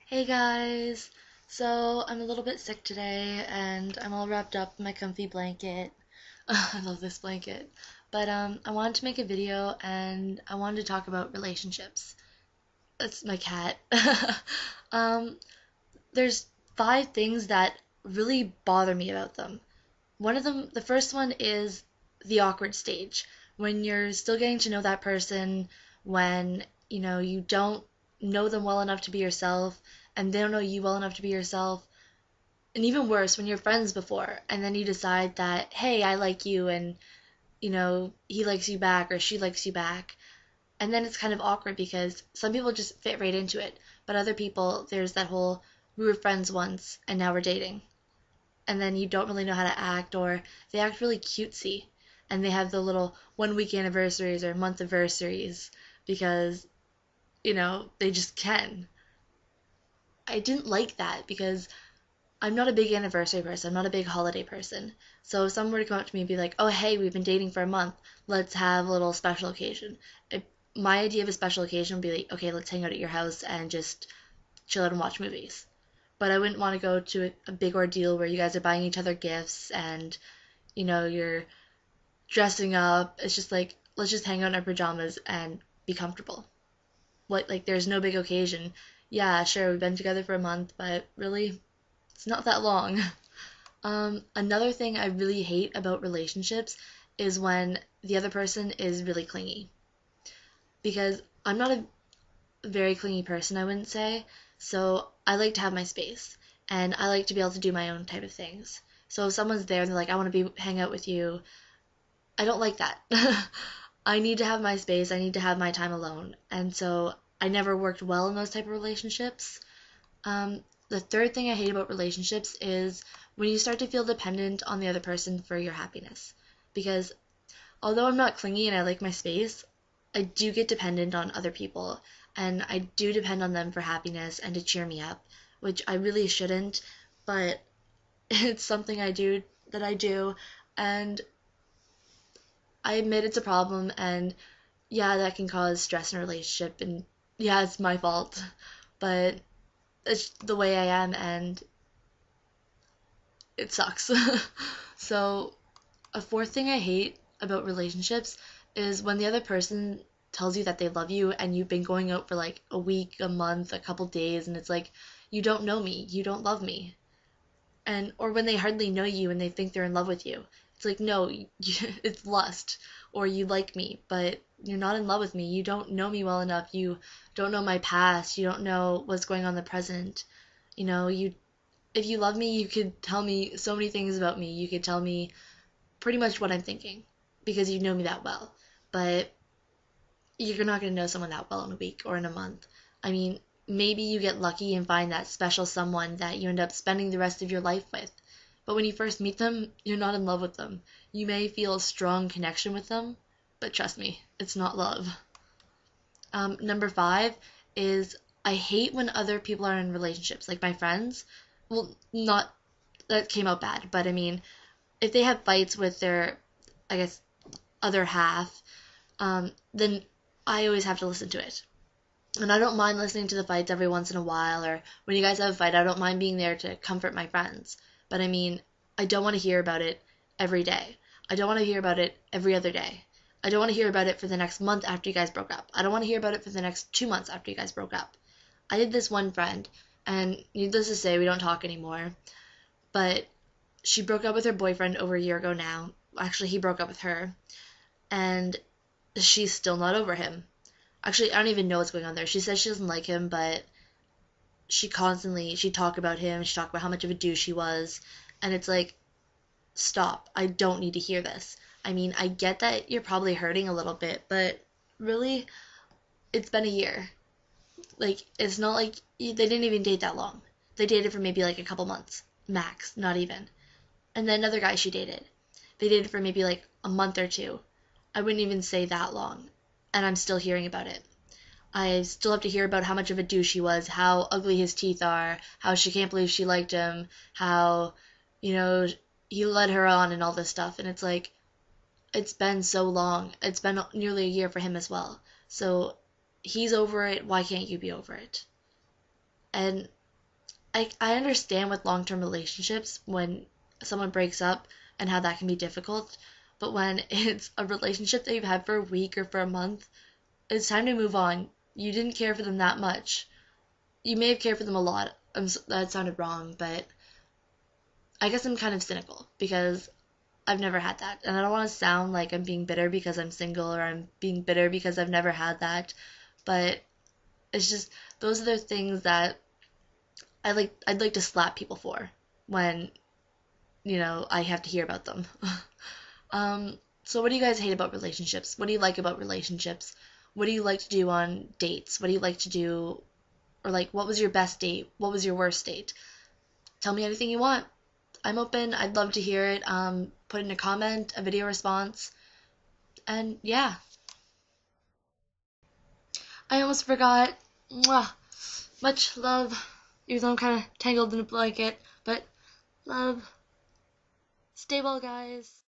Hey guys! So I'm a little bit sick today and I'm all wrapped up in my comfy blanket. I love this blanket. But I wanted to make a video and I wanted to talk about relationships. That's my cat. um, there's 5 things that really bother me about them. One of them, the first one is the awkward stage, when you're still getting to know that person, when, you don't know them well enough to be yourself, and they don't know you well enough to be yourself. And even worse, when you're friends before, and then you decide that, hey, I like you, and, he likes you back, or she likes you back. And then it's kind of awkward because some people just fit right into it, but other people, there's that whole, we were friends once, and now we're dating, and then you don't really know how to act, or they act really cutesy and they have the little 1 week anniversaries or month anniversaries because they just can. I didn't like that because I'm not a big anniversary person. I'm not a big holiday person. So if someone were to come up to me and be like, oh, hey, we've been dating for a month, let's have a little special occasion. My idea of a special occasion would be like, okay, let's hang out at your house and just chill out and watch movies. But I wouldn't want to go to a big ordeal where you guys are buying each other gifts and, you're dressing up. It's just like, let's just hang out in our pajamas and be comfortable. Like there's no big occasion. Yeah, sure, we've been together for a month, but really, it's not that long. Another thing I really hate about relationships is when the other person is really clingy. Because I'm not a very clingy person, I wouldn't say. So I like to have my space and I like to be able to do my own type of things. So if someone's there and they're like, I want to hang out with you, I don't like that. I need to have my space. I need to have my time alone. And so I never worked well in those type of relationships. The third thing I hate about relationships is when you start to feel dependent on the other person for your happiness. Because although I'm not clingy and I like my space, I do get dependent on other people, and I do depend on them for happiness and to cheer me up, which I really shouldn't, but it's something I do, and I admit it's a problem, and yeah, that can cause stress in a relationship, and yeah, it's my fault, but it's the way I am, and it sucks. So, a fourth thing I hate about relationships is when the other person tells you that they love you and you've been going out for like a week, a month, a couple days, and it's like, you don't know me, you don't love me. And or when they hardly know you and they think they're in love with you. It's like, no, it's lust, or you like me, but you're not in love with me. You don't know me well enough. You don't know my past. You don't know what's going on in the present. You if you love me, you could tell me so many things about me. You could tell me pretty much what I'm thinking because you know me that well. But you're not going to know someone that well in a week or in a month. I mean, maybe you get lucky and find that special someone that you end up spending the rest of your life with. But when you first meet them, you're not in love with them. You may feel a strong connection with them, but trust me, it's not love. Number 5 is I hate when other people are in relationships, like my friends. Well, not that came out bad, but I mean, if they have fights with their, I guess, other half, then I always have to listen to it. And I don't mind listening to the fights every once in a while, or when you guys have a fight, I don't mind being there to comfort my friends. But I mean, I don't want to hear about it every day. I don't want to hear about it every other day. I don't want to hear about it for the next month after you guys broke up. I don't want to hear about it for the next 2 months after you guys broke up. I did this one friend, and needless to say, we don't talk anymore. But she broke up with her boyfriend over a year ago now. Actually, he broke up with her. And she's still not over him. Actually, I don't even know what's going on there. She says she doesn't like him, but she talked about him, she talked about how much of a douche he was, and it's like, stop. I don't need to hear this. I mean, I get that you're probably hurting a little bit, but really, it's been a year. Like, it's not like they didn't even date that long. They dated for maybe like a couple months, max, not even. And then another guy she dated. They dated for maybe like a month or two. I wouldn't even say that long. And I'm still hearing about it. I still have to hear about how much of a douche he was, how ugly his teeth are, how she can't believe she liked him, how, you know, he led her on and all this stuff. And it's like, it's been so long. It's been nearly a year for him as well. So he's over it. Why can't you be over it? And I understand with long-term relationships when someone breaks up and how that can be difficult, but when it's a relationship that you've had for a week or for a month, it's time to move on. You didn't care for them that much. You may have cared for them a lot. That sounded wrong, but I guess I'm kind of cynical because I've never had that. And I don't want to sound like I'm being bitter because I'm single or I'm being bitter because I've never had that. But it's just those are the things that I'd like to slap people for when, I have to hear about them. So what do you guys hate about relationships? What do you like about relationships? What do you like to do on dates? What do you like to do, or like what was your best date? What was your worst date? Tell me anything you want. I'm open. I'd love to hear it. Put in a comment, a video response, and yeah. I almost forgot. Mwah. Much love. Even though I'm kind of tangled in a blanket, but love. Stay well, guys.